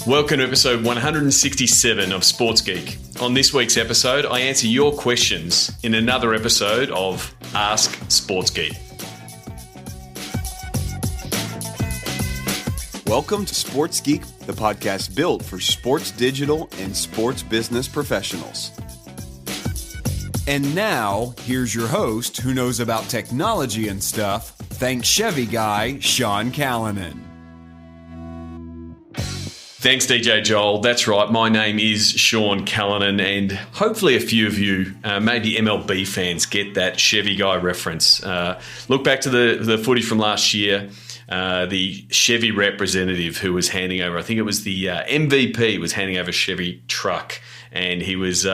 Welcome to episode 167 of Sports Geek. On this week's episode, I answer your questions in another episode of Ask Sports Geek. Welcome to Sports Geek, the podcast built for sports digital and sports business professionals. And now, here's your host who knows about technology and stuff. Thanks Chevy guy, Sean Callanan. Thanks, DJ Joel. That's right. My name is Sean Callanan, and hopefully a few of you, maybe MLB fans, get that Chevy guy reference. Look back to the footage from last year. The Chevy representative who was handing over, I think it was the MVP, was handing over a Chevy truck, and he was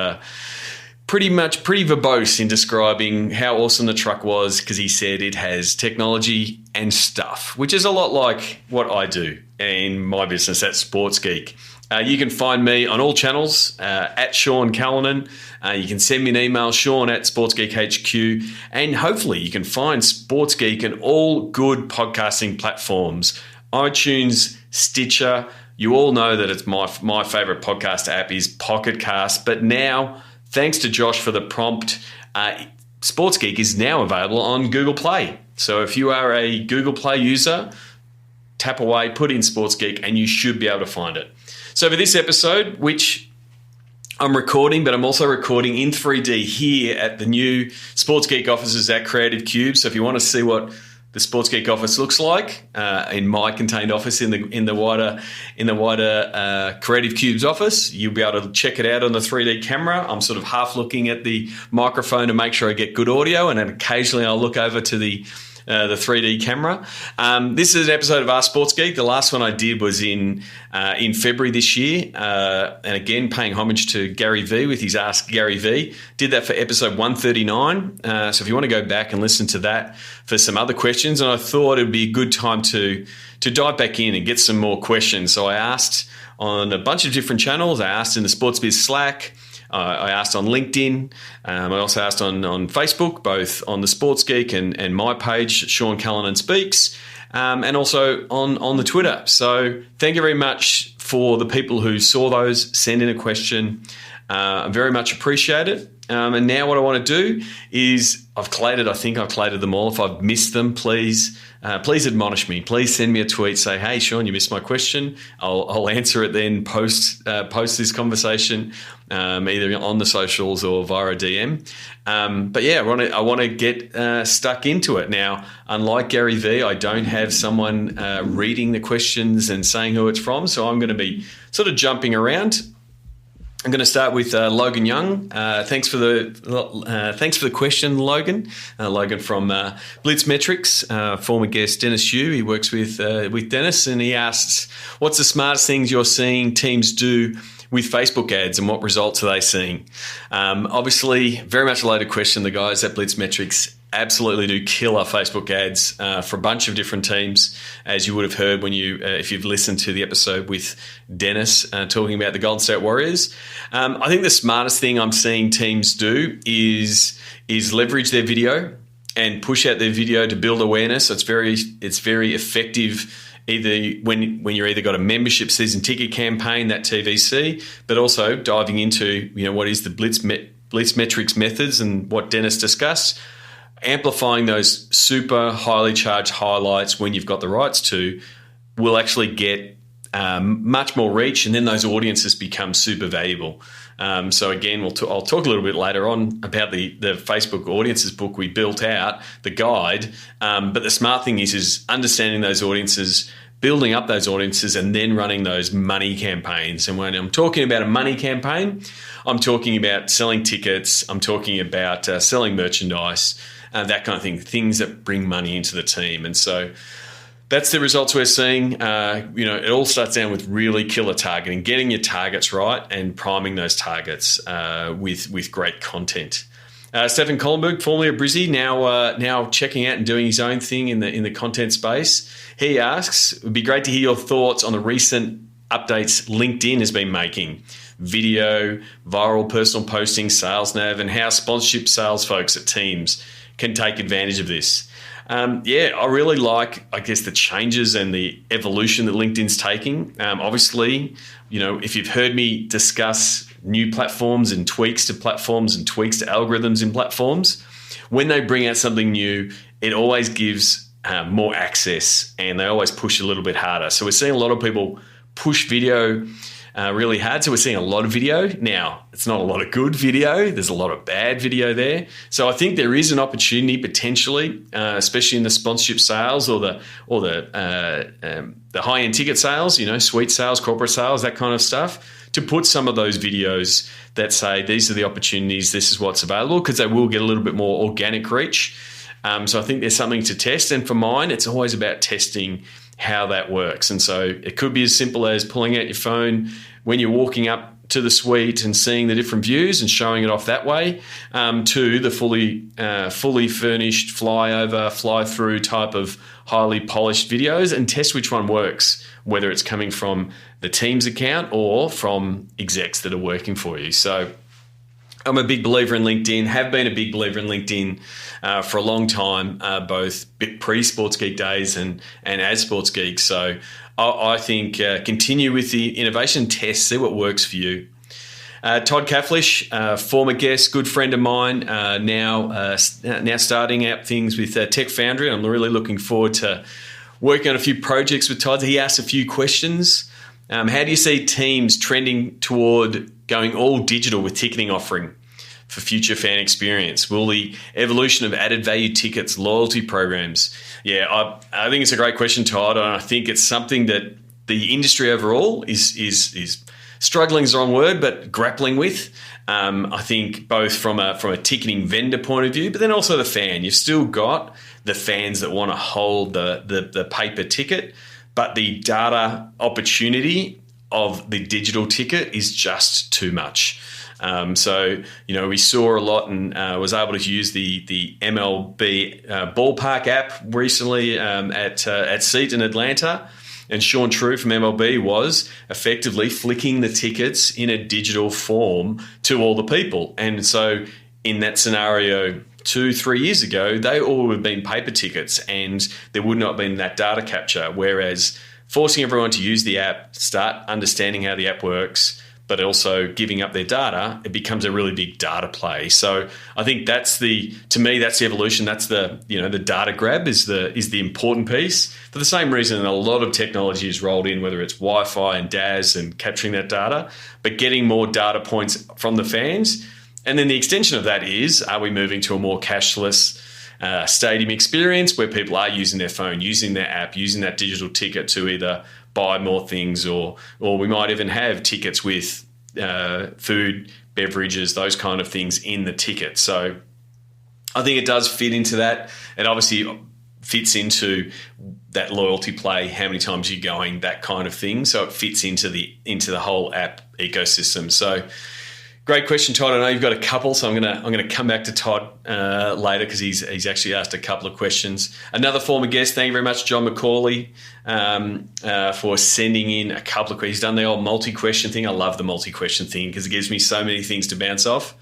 pretty verbose in describing how awesome the truck was, because he said it has technology and stuff, which is a lot like what I do in my business at Sports Geek. You can find me on all channels at Sean Callanan. You can send me an email, Sean at SportsGeekHQ, and hopefully you can find Sports Geek in all good podcasting platforms, iTunes, Stitcher. You all know that it's my favorite podcast app is Pocket Cast, but now, thanks to Josh for the prompt, Sports Geek is now available on Google Play. So if you are a Google Play user, tap away, put in Sports Geek, and you should be able to find it. So for this episode, which I'm recording, but I'm also recording in 3D here at the new Sports Geek offices at Creative Cube. So if you want to see what the Sports Geek office looks like in my contained office in the wider Creative Cube's office, you'll be able to check it out on the 3D camera. I'm sort of half looking at the microphone to make sure I get good audio, and then occasionally I'll look over to the 3D camera. This is an episode of Ask Sports Geek. The last one I did was in February this year, and again paying homage to Gary V with his Ask Gary V. Did that for episode 139. So if you want to go back and listen to that for some other questions, and I thought it would be a good time to dive back in and get some more questions. So I asked on a bunch of different channels. I asked in the Sports Biz Slack. I asked on LinkedIn. I also asked on Facebook, both on the Sports Geek and my page, Sean Callanan Speaks, and also on the Twitter. So thank you very much for the people who saw those, send in a question. I very much appreciate it. And now what I want to do is I've collated them all. If I've missed them, please admonish me. Please send me a tweet. Say, hey, Sean, you missed my question. I'll answer it then post this conversation, either on the socials or via a DM. But yeah, I want to get stuck into it. Now, unlike Gary V, I don't have someone reading the questions and saying who it's from, so I'm going to be sort of jumping around. I'm going to start with Logan Young. Thanks for the question, Logan. Logan from Blitz Metrics, former guest Dennis Yu. He works with Dennis, and he asks, "What's the smartest things you're seeing teams do with Facebook ads, and what results are they seeing?" Obviously, very much a loaded question. The guys at Blitz Metrics absolutely do killer Facebook ads for a bunch of different teams, as you would have heard when if you've listened to the episode with Dennis talking about the Golden State Warriors. I think the smartest thing I'm seeing teams do is leverage their video and push out their video to build awareness. So it's very effective. Either when you're either got a membership season ticket campaign, that TVC, but also diving into what is the Blitz Metrics methods and what Dennis discussed. Amplifying those super highly charged highlights when you've got the rights to will actually get much more reach, and then those audiences become super valuable. So again, I'll talk a little bit later on about the Facebook audiences book we built out, the guide. But the smart thing is understanding those audiences, building up those audiences, and then running those money campaigns. And when I'm talking about a money campaign, I'm talking about selling tickets. I'm talking about selling merchandise. That kind of thing, things that bring money into the team. And so that's the results we're seeing. It all starts down with really killer targeting, getting your targets right and priming those targets with great content. Stefan Kollenberg, formerly of Brizzy, now checking out and doing his own thing in the content space. He asks, it would be great to hear your thoughts on the recent updates LinkedIn has been making. Video, viral personal posting, sales nav, and how sponsorship sales folks at teams can take advantage of this. I really like, I guess, the changes and the evolution that LinkedIn's taking. Obviously, if you've heard me discuss new platforms and tweaks to platforms and tweaks to algorithms in platforms, when they bring out something new, it always gives more access, and they always push a little bit harder. So we're seeing a lot of people push video really hard. So we're seeing a lot of video. Now, it's not a lot of good video. There's a lot of bad video there. So I think there is an opportunity potentially, especially in the sponsorship sales or the high-end ticket sales, suite sales, corporate sales, that kind of stuff, to put some of those videos that say these are the opportunities, this is what's available, because they will get a little bit more organic reach. So I think there's something to test. And for mine, it's always about testing how that works. And so it could be as simple as pulling out your phone when you're walking up to the suite and seeing the different views and showing it off that way, to the fully furnished flyover, fly-through type of highly polished videos, and test which one works, whether it's coming from the team's account or from execs that are working for you. So I'm a big believer in LinkedIn, have been a big believer in LinkedIn for a long time, both pre-Sports Geek days and as Sports Geek. So I think continue with the innovation, test, see what works for you. Todd Cafflish, former guest, good friend of mine, now starting out things with Tech Foundry. I'm really looking forward to working on a few projects with Todd. He asked a few questions. How do you see teams trending toward going all digital with ticketing offering for future fan experience? Will the evolution of added value tickets, loyalty programs? Yeah, I think it's a great question, Todd, and I think it's something that the industry overall is struggling is the wrong word, but grappling with. I think both from a ticketing vendor point of view, but then also the fan. You've still got the fans that want to hold the paper ticket, but the data opportunity of the digital ticket is just too much. So we saw a lot and was able to use the MLB ballpark app recently at Seat in Atlanta. And Sean True from MLB was effectively flicking the tickets in a digital form to all the people. And so in that scenario 2-3 years ago, they all would have been paper tickets and there would not have been that data capture. Whereas forcing everyone to use the app, start understanding how the app works, but also giving up their data, it becomes a really big data play. So I think that's the evolution. That's the data grab is the important piece. For the same reason, a lot of technology is rolled in, whether it's Wi-Fi and DAS and capturing that data, but getting more data points from the fans. And then the extension of that is, are we moving to a more cashless stadium experience where people are using their phone, using their app, using that digital ticket to either buy more things, or we might even have tickets with food, beverages, those kind of things in the ticket. So I think it does fit into that. It obviously fits into that loyalty play, how many times you're going, that kind of thing. So it fits into the whole app ecosystem. So great question, Todd. I know you've got a couple, so I'm gonna come back to Todd later because he's actually asked a couple of questions. Another former guest, thank you very much, John McCauley, for sending in a couple of questions. He's done the old multi-question thing. I love the multi-question thing because it gives me so many things to bounce off.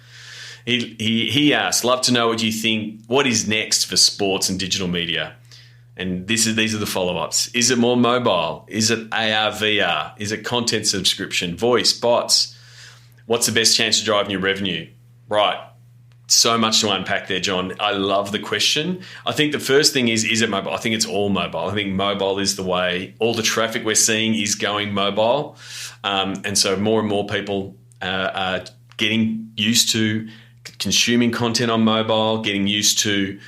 He asked, love to know what you think, what is next for sports and digital media? And these are the follow-ups. Is it more mobile? Is it AR, VR? Is it content subscription, voice, bots? What's the best chance of driving your revenue? Right. So much to unpack there, John. I love the question. I think the first thing is it mobile? I think it's all mobile. I think mobile is the way. All the traffic we're seeing is going mobile. And so more and more people are getting used to consuming content on mobile, getting used to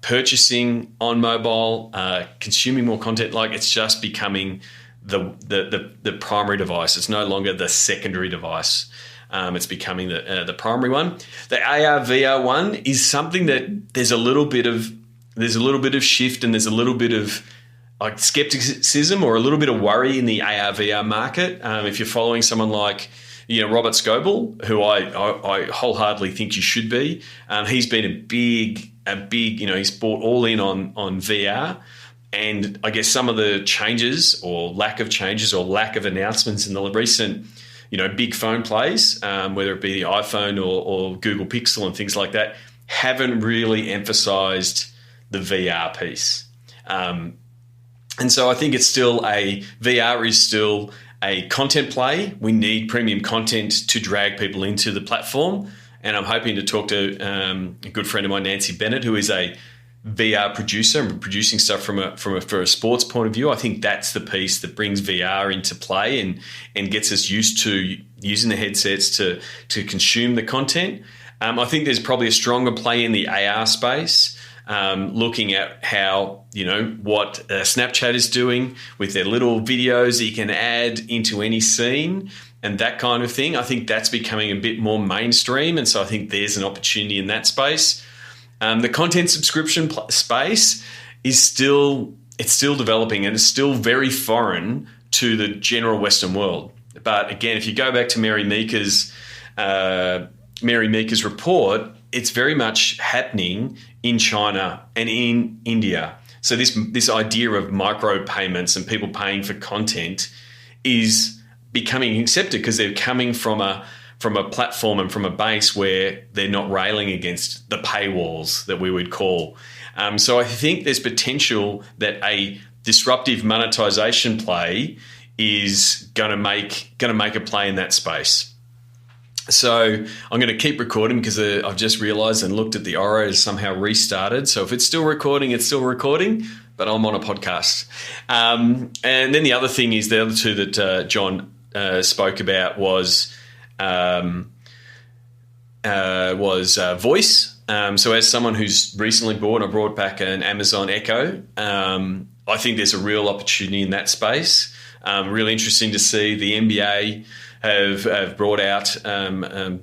purchasing on mobile, consuming more content. Like it's just becoming the primary device. It's no longer the secondary device. It's becoming the primary one. The AR VR one is something that there's a little bit of shift and there's a little bit of like skepticism or a little bit of worry in the AR VR market. If you're following someone like Robert Scoble, who I wholeheartedly think you should be, he's been a big he's bought all in on VR. And I guess some of the changes or lack of changes or lack of announcements in the recent, big phone plays, whether it be the iPhone or Google Pixel and things like that, haven't really emphasized the VR piece. And so I think VR is still a content play. We need premium content to drag people into the platform. And I'm hoping to talk to a good friend of mine, Nancy Bennett, who is a VR producer and producing stuff for a sports point of view. I think that's the piece that brings VR into play and gets us used to using the headsets to consume the content. I think there's probably a stronger play in the AR space, looking at how, what Snapchat is doing with their little videos that you can add into any scene and that kind of thing. I think that's becoming a bit more mainstream, and so I think there's an opportunity in that space. The content subscription space is still developing, and it's still very foreign to the general Western world. But again, if you go back to Mary Meeker's report, it's very much happening in China and in India. So this idea of micro payments and people paying for content is becoming accepted because they're coming from a platform and from a base where they're not railing against the paywalls that we would call. So I think there's potential that a disruptive monetization play is going to make a play in that space. So I'm going to keep recording because I've just realized and looked at the Oro has somehow restarted. So if it's still recording, it's still recording, but I'm on a podcast. And then the other thing is the other two that John spoke about was voice. So as someone who's recently brought back an Amazon Echo, I think there's a real opportunity in that space. Really interesting to see the NBA have brought out a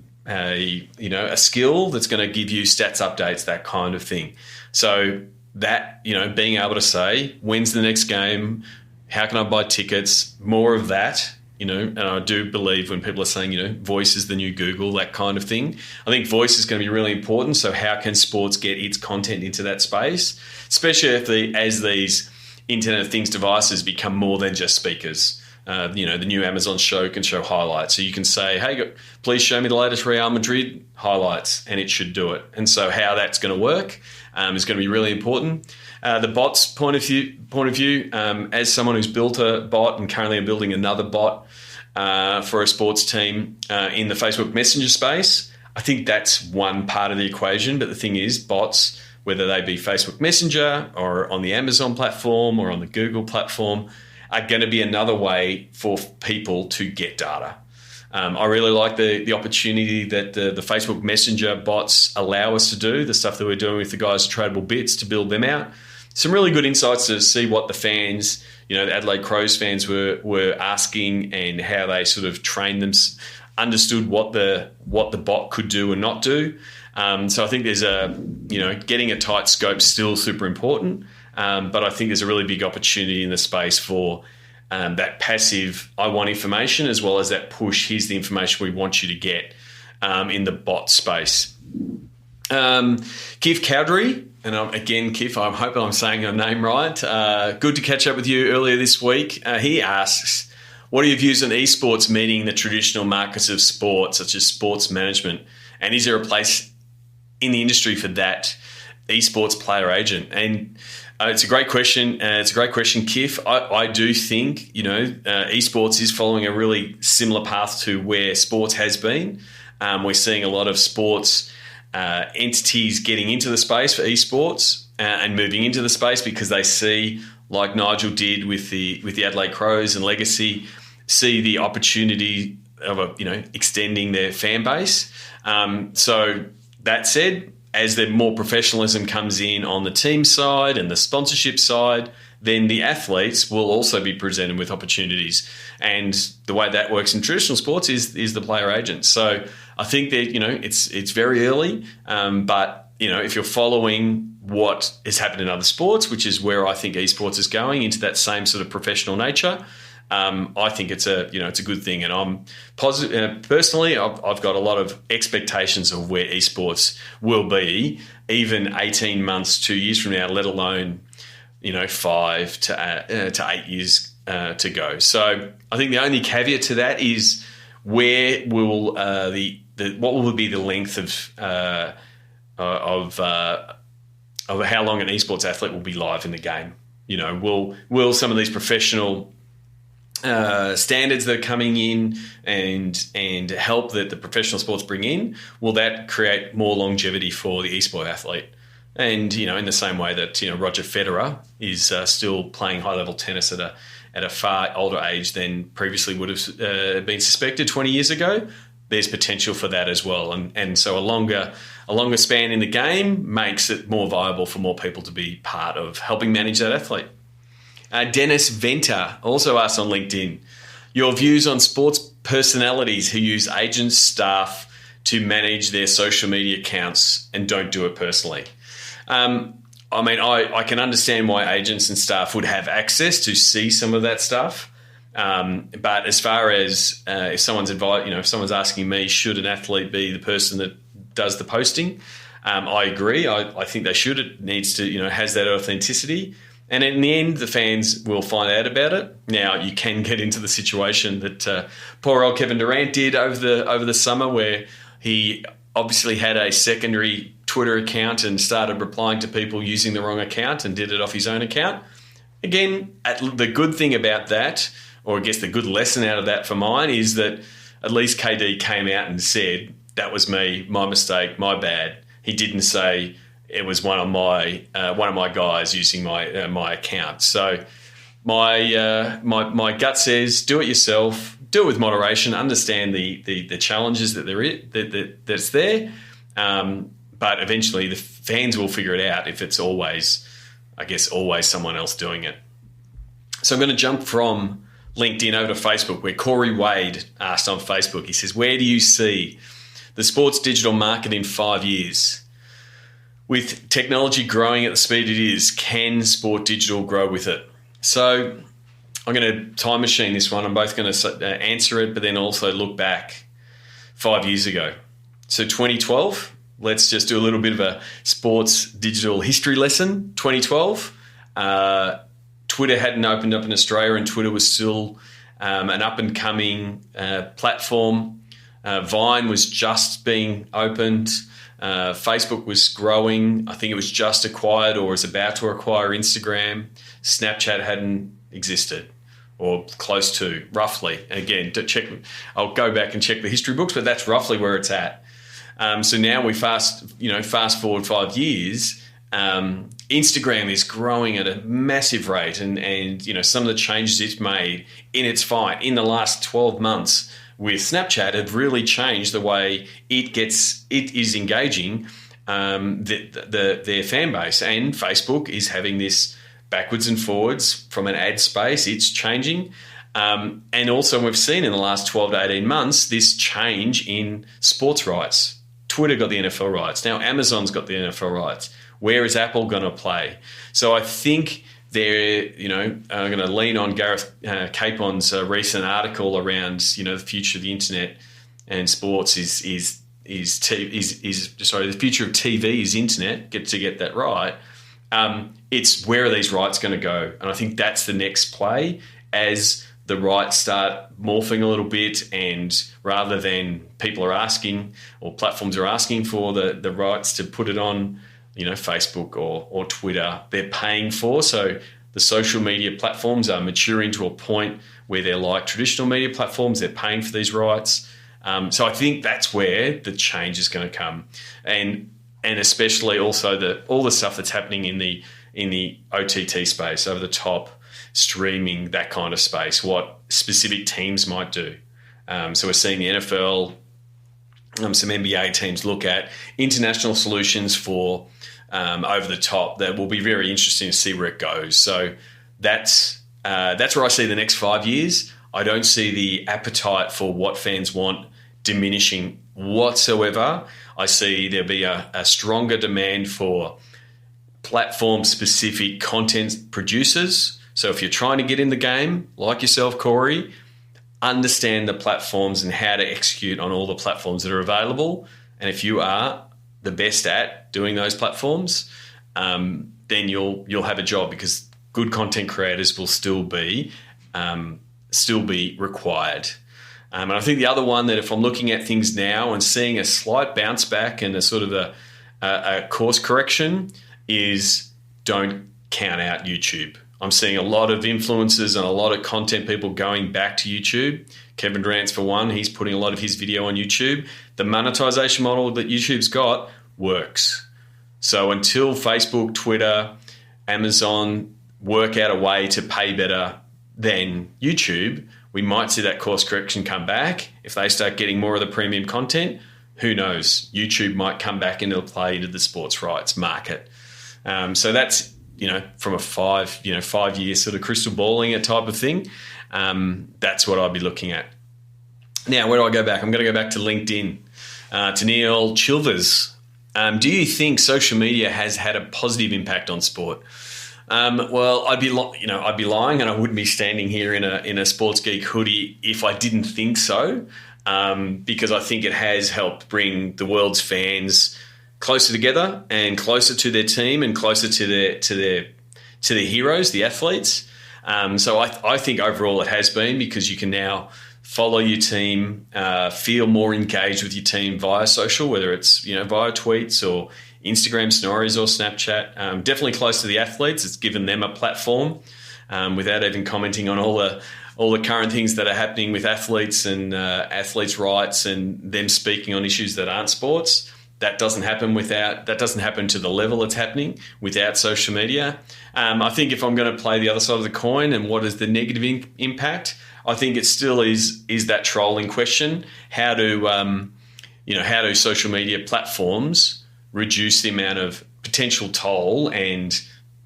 skill that's going to give you stats updates, that kind of thing. So that, being able to say, when's the next game? How can I buy tickets? More of that, and I do believe when people are saying, voice is the new Google, that kind of thing. I think voice is going to be really important. So how can sports get its content into that space, especially as these Internet of Things devices become more than just speakers? The new Amazon show can show highlights. So you can say, hey, please show me the latest Real Madrid highlights, and it should do it. And so how that's going to work is going to be really important. The bots point of view, as someone who's built a bot and currently am building another bot for a sports team in the Facebook Messenger space, I think that's one part of the equation. But the thing is, bots, whether they be Facebook Messenger or on the Amazon platform or on the Google platform, are going to be another way for people to get data. I really like the opportunity that the Facebook Messenger bots allow us to do, the stuff that we're doing with the guys at Tradable Bits to build them out. Some really good insights to see what the fans, the Adelaide Crows fans were asking and how they sort of trained them, understood what the bot could do and not do. So I think there's getting a tight scope still super important. But I think there's a really big opportunity in the space for that passive, I want information, as well as that push, here's the information we want you to get in the bot space. Keith Cowdery, and again, Keith, I'm hoping I'm saying your name right. Good to catch up with you earlier this week. He asks, what are your views on esports meeting the traditional markets of sport, such as sports management? And is there a place in the industry for that esports player agent? And it's a great question. Kif. I do think, esports is following a really similar path to where sports has been. We're seeing a lot of sports entities getting into the space for esports and moving into the space because they see, like Nigel did with the Adelaide Crows and Legacy, see the opportunity of extending their fan base. So that said, as the more professionalism comes in on the team side and the sponsorship side, then the athletes will also be presented with opportunities. And the way that works in traditional sports is the player agent. So I think that, it's very early, but, if you're following what has happened in other sports, which is where I think esports is going into that same sort of professional nature, I think it's a good thing, and I'm positive. Personally, I've got a lot of expectations of where esports will be, even 18 months, 2 years from now, let alone 5 to 8 years to go. So I think the only caveat to that is where will what will be the length of how long an esports athlete will be live in the game. You know, will some of these professional standards that are coming in and help that the professional sports bring in, will that create more longevity for the esport athlete? And, you know, in the same way that, you know, Roger Federer is still playing high-level tennis at a far older age than previously would have been suspected 20 years ago, there's potential for that as well. And so a longer span in the game makes it more viable for more people to be part of helping manage that athlete. Dennis Venter also asked on LinkedIn, your views on sports personalities who use agents, staff to manage their social media accounts and don't do it personally. I mean, I can understand why agents and staff would have access to see some of that stuff. But as far as if someone's if someone's asking me, should an athlete be the person that does the posting? I agree. I think they should. It needs to, has that authenticity. And in the end, the fans will find out about it. Now, you can get into the situation that poor old Kevin Durant did over the summer, where he obviously had a secondary Twitter account and started replying to people using the wrong account and did it off his own account. Again, the good thing about that, or I guess the good lesson out of that for mine, is that at least KD came out and said, that was me, my mistake, my bad. He didn't say it was one of my guys using my account. So my gut says, do it yourself, do it with moderation, understand the challenges that's there. But eventually the fans will figure it out if it's always someone else doing it. So I'm going to jump from LinkedIn over to Facebook, where Corey Wade asked on Facebook, he says, where do you see the sports digital market in 5 years? With technology growing at the speed it is, can sport digital grow with it? So I'm going to time machine this one. I'm both going to answer it, but then also look back 5 years ago. So 2012, let's just do a little bit of a sports digital history lesson. 2012, Twitter hadn't opened up in Australia, and Twitter was still an up-and-coming platform. Vine was just being opened. Facebook was growing. I think it was just acquired or was about to acquire Instagram. Snapchat hadn't existed, or close to, roughly. And again, I'll go back and check the history books, but that's roughly where it's at. So now we fast forward 5 years. Instagram is growing at a massive rate, and some of the changes it's made in its fight in the last 12 months with Snapchat have really changed the way it is engaging their fan base. And Facebook is having this backwards and forwards from an ad space. It's changing. And also we've seen in the last 12 to 18 months this change in sports rights. Twitter got the NFL rights. Now Amazon's got the NFL rights. Where is Apple going to play? So I think they're, going to lean on Gareth Capon's recent article around, the future of the internet and sports is the future of TV is internet. Get that right. It's where are these rights going to go? And I think that's the next play as the rights start morphing a little bit, and rather than people are asking or platforms are asking for the rights to put it on, Facebook or Twitter, they're paying for. So the social media platforms are maturing to a point where they're like traditional media platforms. They're paying for these rights. So I think that's where the change is going to come, and especially also all the stuff that's happening in the OTT space, over the top streaming, that kind of space, what specific teams might do. So we're seeing the NFL, some NBA teams look at international solutions for over the top. That will be very interesting to see where it goes. So that's where I see the next 5 years. I don't see the appetite for what fans want diminishing whatsoever. I see there'll be a stronger demand for platform-specific content producers. So if you're trying to get in the game, like yourself, Corey, understand the platforms and how to execute on all the platforms that are available. And if you are the best at doing those platforms, then you'll have a job, because good content creators will still be required. And I think the other one, that if I'm looking at things now and seeing a slight bounce back and a sort of a course correction, is don't count out YouTube. I'm seeing a lot of influencers and a lot of content people going back to YouTube. Kevin Durant's for one. He's putting a lot of his video on YouTube. The monetization model that YouTube's got works. So until Facebook, Twitter, Amazon work out a way to pay better than YouTube, we might see that course correction come back. If they start getting more of the premium content, who knows? YouTube might come back into play into the sports rights market. So that's, from a 5 year sort of crystal balling it type of thing. That's what I'd be looking at. Now, where do I go back? I'm going to go back to LinkedIn, to Neil Chilvers. Do you think social media has had a positive impact on sport? Well, I'd be lying, and I wouldn't be standing here in a Sports Geek hoodie if I didn't think so. Because I think it has helped bring the world's fans closer together and closer to their team and closer to their heroes, the athletes. So I think overall it has been, because you can now follow your team, feel more engaged with your team via social, whether it's via tweets or Instagram stories or Snapchat. Definitely close to the athletes. It's given them a platform without even commenting on all the current things that are happening with athletes and athletes' rights and them speaking on issues that aren't sports. That doesn't happen to the level it's happening without social media. I think if I'm going to play the other side of the coin and what is the negative impact, I think it still is that trolling question. How do social media platforms reduce the amount of potential toll and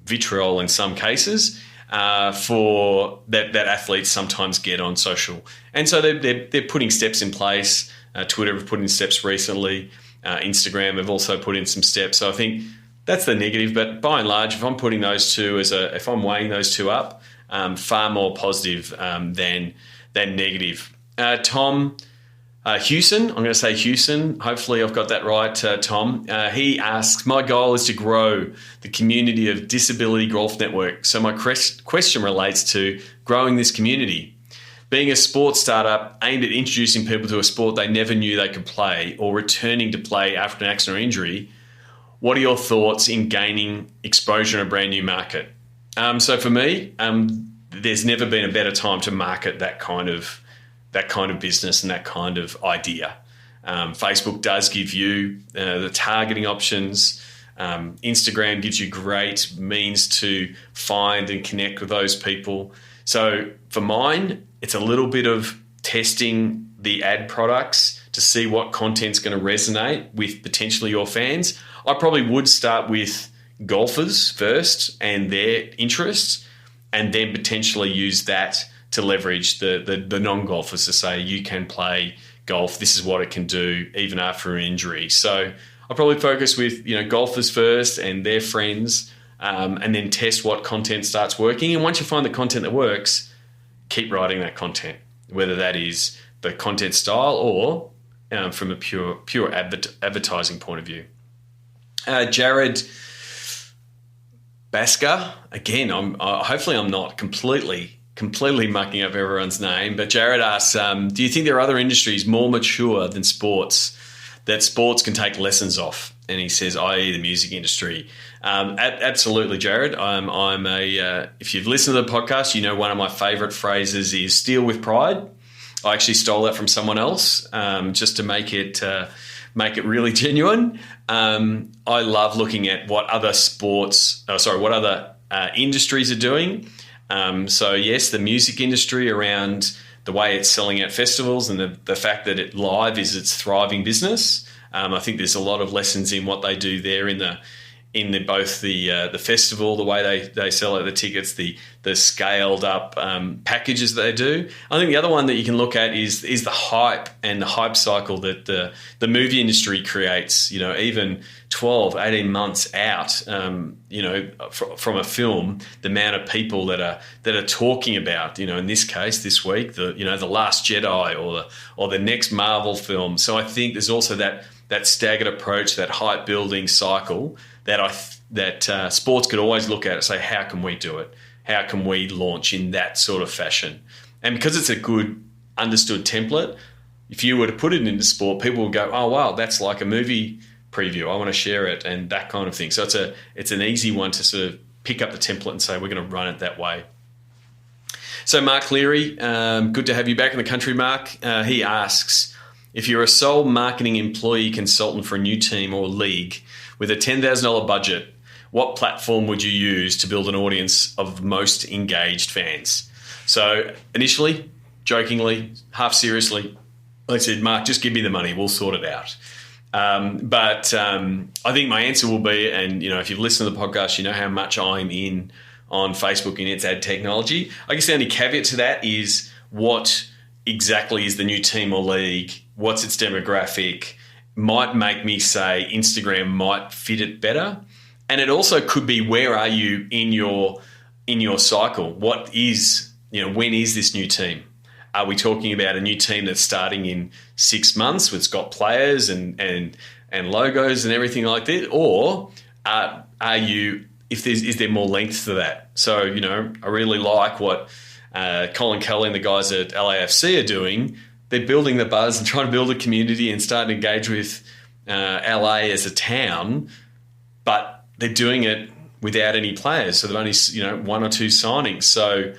vitriol in some cases for that athletes sometimes get on social? And so they're putting steps in place. Twitter have put in steps recently. Instagram have also put in some steps. So I think that's the negative. But by and large, if I'm putting those two if I'm weighing those two up, far more positive than negative. Tom Hewson, I'm going to say Hewson. Hopefully I've got that right, Tom. He asks, my goal is to grow the community of Disability Golf Network. So my question relates to growing this community. Being a sports startup aimed at introducing people to a sport they never knew they could play or returning to play after an accident or injury, what are your thoughts in gaining exposure in a brand new market? So for me, there's never been a better time to market that kind of business and that kind of idea. Facebook does give you the targeting options. Instagram gives you great means to find and connect with those people. So for mine, it's a little bit of testing the ad products to see what content's going to resonate with potentially your fans. I probably would start with golfers first and their interests, and then potentially use that to leverage the non-golfers to say, you can play golf, this is what it can do even after an injury. So I'll probably focus with golfers first and their friends, and then test what content starts working. And once you find the content that works, keep writing that content, whether that is the content style or from a pure advertising point of view. Jared Basker, again, hopefully I'm not completely mucking up everyone's name, but Jared asks, do you think there are other industries more mature than sports that sports can take lessons off? And he says, i.e. the music industry. Absolutely, Jared. If you've listened to the podcast, one of my favourite phrases is steal with pride. I actually stole that from someone else just to make it really genuine. I love looking at what other industries are doing. So yes, the music industry around the way it's selling at festivals and the fact that it live is its thriving business. I think there's a lot of lessons in what they do there in both the festival, the way they sell out the tickets, the scaled up packages that they do. I think the other one that you can look at is the hype and the hype cycle that the movie industry creates. Even 12, 18 months out, from a film, the amount of people that are talking about, in this case, this week, the Last Jedi or the next Marvel film. So I think there's also that staggered approach, that hype building cycle that sports could always look at and say, how can we do it? How can we launch in that sort of fashion? And because it's a good understood template, if you were to put it into sport, people would go, oh, wow, that's like a movie preview. I want to share it and that kind of thing. So it's an easy one to sort of pick up the template and say we're going to run it that way. So Mark Leary, good to have you back in the country, Mark. He asks, if you're a sole marketing employee consultant for a new team or league with a $10,000 budget, what platform would you use to build an audience of most engaged fans? So initially, jokingly, half seriously, I said, Mark, just give me the money. We'll sort it out. But I think my answer will be, and if you've listened to the podcast, you know how much I'm in on Facebook and its ad technology. I guess the only caveat to that is what exactly is the new team or league, what's its demographic, might make me say Instagram might fit it better. And it also could be, where are you in your cycle? What is, when is this new team? Are we talking about a new team that's starting in 6 months, it's got players and logos and everything like that? Or are you, is there more length to that? So, I really like what Colin Kelly and the guys at LAFC are doing. They're building the buzz and trying to build a community and start to engage with LA as a town, but they're doing it without any players. So they've only, 1 or 2 signings. So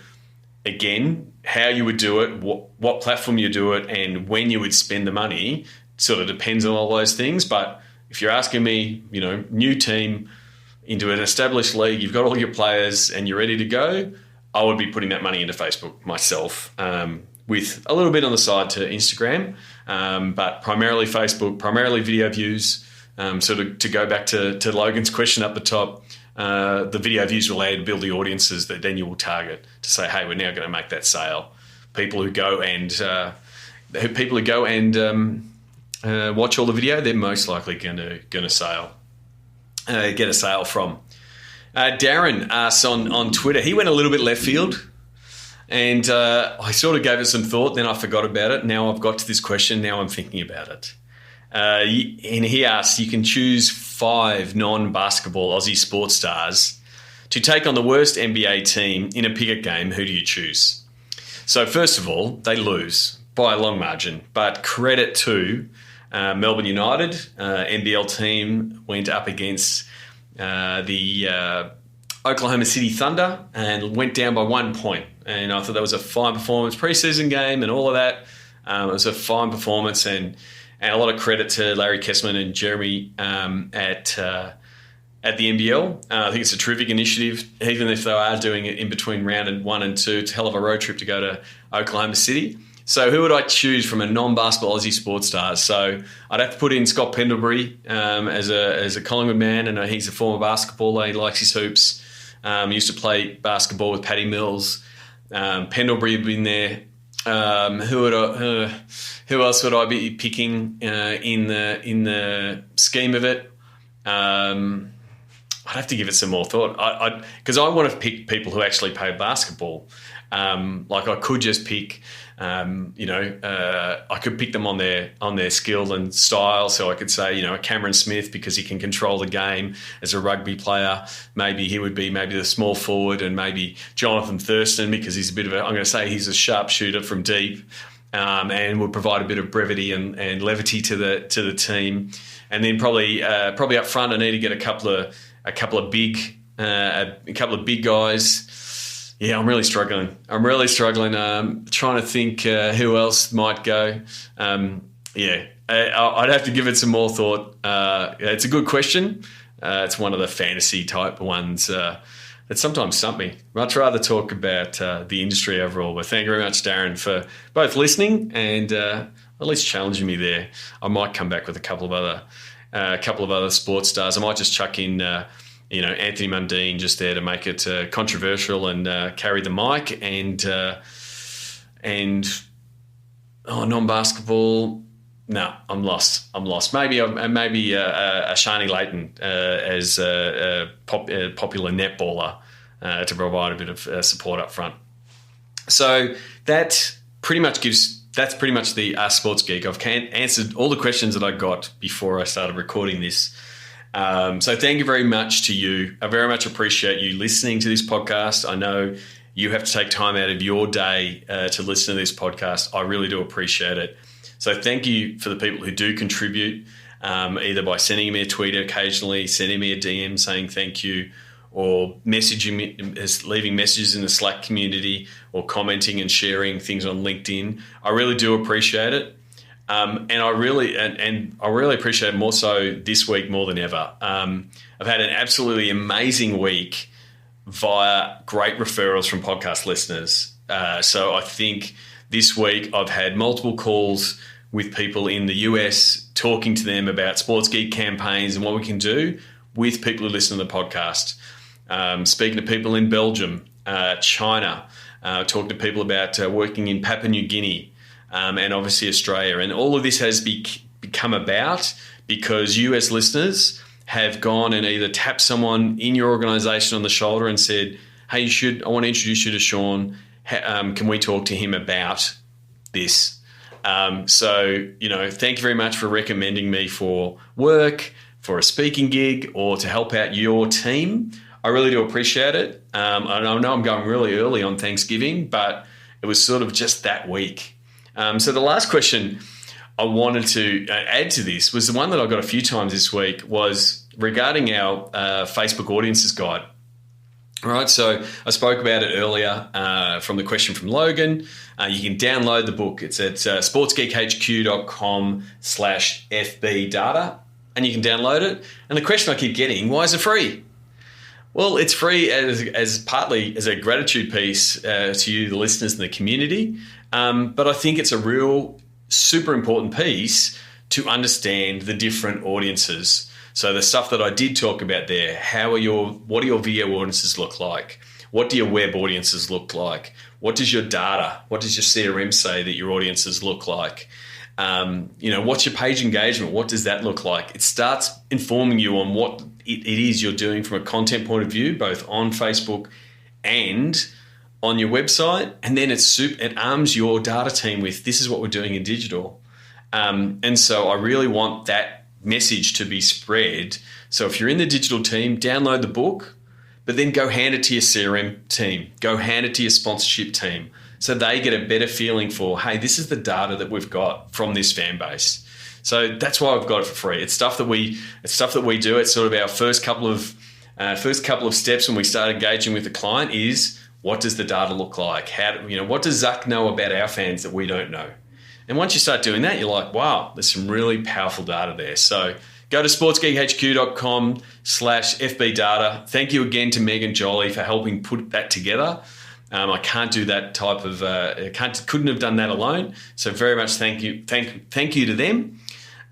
again, how you would do it, what platform you do it, and when you would spend the money sort of depends on all those things. But if you're asking me, new team into an established league, you've got all your players and you're ready to go, I would be putting that money into Facebook myself, with a little bit on the side to Instagram, but primarily Facebook, primarily video views. To go back to Logan's question up the top, the video views will allow you to build the audiences that then you will target to say, hey, we're now going to make that sale. People who go and watch all the video, they're most likely going to get a sale from. Darren asks on Twitter, he went a little bit left field, and I sort of gave it some thought, then I forgot about it. Now I've got to this question, now I'm thinking about it. And he asks, you can choose 5 non-basketball Aussie sports stars to take on the worst NBA team in a picket game. Who do you choose? So first of all, they lose by a long margin, but credit to Melbourne United, NBL team, went up against the Oklahoma City Thunder and went down by 1 point. And I thought that was a fine performance, preseason game and all of that. It was a fine performance, and a lot of credit to Larry Kessman and Jeremy at the NBL. I think it's a terrific initiative, even if they are doing it in between round 1 and 2. It's a hell of a road trip to go to Oklahoma City. So who would I choose from a non-basketball Aussie sports stars? So I'd have to put in Scott Pendlebury as a Collingwood man, and he's a former basketballer. He likes his hoops. He used to play basketball with Paddy Mills. Pendlebury had been there. Who else would I be picking in the scheme of it? I'd have to give it some more thought. Because I want to pick people who actually play basketball. Like I could just pick, I could pick them on their skill and style. So I could say, a Cameron Smith, because he can control the game as a rugby player. Maybe he would be the small forward, and maybe Jonathan Thurston, because he's I'm going to say he's a sharpshooter from deep, and would provide a bit of brevity and levity to the team. And then probably up front, I need to get a couple of big guys. Yeah, I'm really struggling. Trying to think who else might go. I'd have to give it some more thought. It's a good question. It's one of the fantasy type ones that sometimes stump me. Much rather talk about the industry overall. But thank you very much, Darren, for both listening and at least challenging me there. I might come back with a couple of other sports stars. I might just chuck in Anthony Mundine just there to make it controversial and carry the mic, and non-basketball. No, I'm lost. Maybe a Shani Layton as a popular netballer to provide a bit of support up front. So that's pretty much the Sports Geek. I've answered all the questions that I got before I started recording this. So thank you very much to you. I very much appreciate you listening to this podcast. I know you have to take time out of your day to listen to this podcast. I really do appreciate it. So thank you for the people who do contribute. either by sending me a tweet occasionally, sending me a DM saying thank you, or messaging me, leaving messages in the Slack community, or commenting and sharing things on LinkedIn. I really do appreciate it. And I really appreciate it more so this week more than ever. I've had an absolutely amazing week via great referrals from podcast listeners. So I think this week I've had multiple calls with people in the US talking to them about Sports Geek campaigns and what we can do with people who listen to the podcast. Speaking to people in Belgium, China, talking to people about working in Papua New Guinea, and obviously Australia. And all of this has become about because you as listeners have gone and either tapped someone in your organization on the shoulder and said, hey, I want to introduce you to Sean. Can we talk to him about this? So, thank you very much for recommending me for work, for a speaking gig, or to help out your team. I really do appreciate it. I know I'm going really early on Thanksgiving, but it was sort of just that week. So the last question I wanted to add to this was the one that I got a few times this week, was regarding our Facebook Audiences Guide. All right, so I spoke about it earlier from the question from Logan. You can download the book. It's at sportsgeekhq.com/FB data, and you can download it. And the question I keep getting, why is it free? Well, it's free as partly as a gratitude piece to you, the listeners and the community. But I think it's a real super important piece to understand the different audiences. So the stuff that I did talk about there, what do your video audiences look like? What do your web audiences look like? What does your data, what does your CRM say that your audiences look like? What's your page engagement? What does that look like? It starts informing you on what it is you're doing from a content point of view, both on Facebook and on your website. And then it arms your data team with, this is what we're doing in digital. And so I really want that message to be spread. So if you're in the digital team, download the book, but then go hand it to your CRM team, go hand it to your sponsorship team, so they get a better feeling for, hey, this is the data that we've got from this fan base. So that's why I've got it for free. It's stuff that we do. It's sort of our first couple of steps when we start engaging with the client is, what does the data look like? What does Zuck know about our fans that we don't know? And once you start doing that, you're like, wow, there's some really powerful data there. So go to sportsgeekhq.com/FB data. Thank you again to Megan Jolie for helping put that together. I can't do that couldn't have done that alone. So very much thank you to them.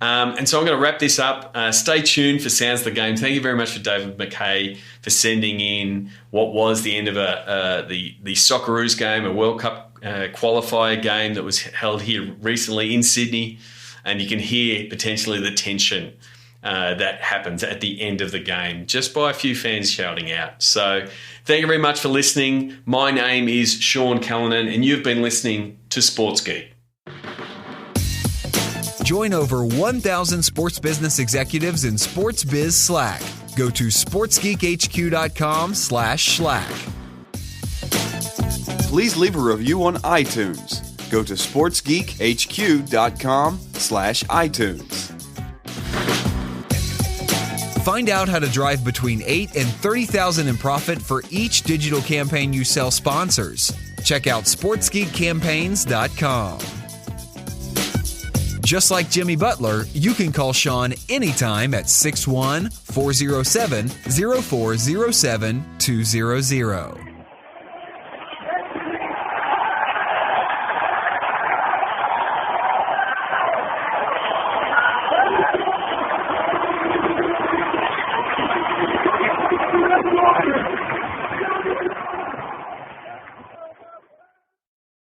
And so I'm going to wrap this up. Stay tuned for Sounds of the Game. Thank you very much for David McKay for sending in what was the end of the Socceroos game, a World Cup qualifier game that was held here recently in Sydney. And you can hear potentially the tension that happens at the end of the game just by a few fans shouting out. So thank you very much for listening. My name is Sean Callanan, and you've been listening to Sports Geek. Join over 1,000 sports business executives in Sports Biz Slack. Go to sportsgeekhq.com/Slack. Please leave a review on iTunes. Go to sportsgeekhq.com/iTunes. Find out how to drive between $8,000 and $30,000 in profit for each digital campaign you sell sponsors. Check out sportsgeekcampaigns.com. Just like Jimmy Butler, you can call Sean anytime at 614-407-0407-200.